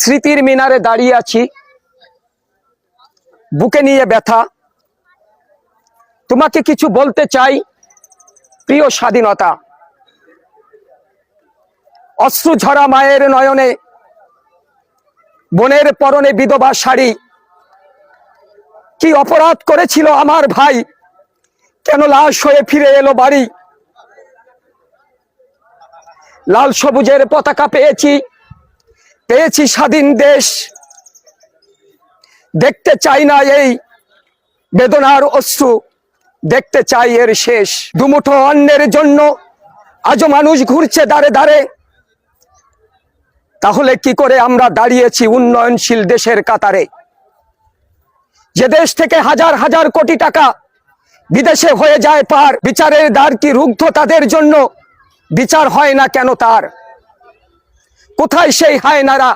স্মৃতির মিনারে দাঁড়িয়ে আছি, বুকে নিয়ে ব্যথা। তোমাকে কিছু বলতে চাই প্রিয় স্বাধীনতা। অশ্রু ঝরা মায়ের নয়নে, বোনের পরনে বিধবা শাড়ি। কি অপরাধ করেছিল আমার ভাই, কেন লাশ হয়ে ফিরে এলো বাড়ি? লাল সবুজের পতাকা পেয়েছি, পেয়েছি স্বাধীন দেশ। দেখতে চাই না এই বেদনার অশ্রু, দেখতে চাই এর শেষ। দুমুঠো অন্যের জন্য আজও মানুষ ঘুরছে দাঁড়ে দাঁড়ে। তাহলে কি করে আমরা দাঁড়িয়েছি উন্নয়নশীল দেশের কাতারে? যে দেশ থেকে হাজার হাজার কোটি টাকা বিদেশে হয়ে যায় পার, বিচারের দ্বার কি রুদ্ধ তাদের জন্য? বিচার হয় না কেন তার? কোথায় সেই হায়নারা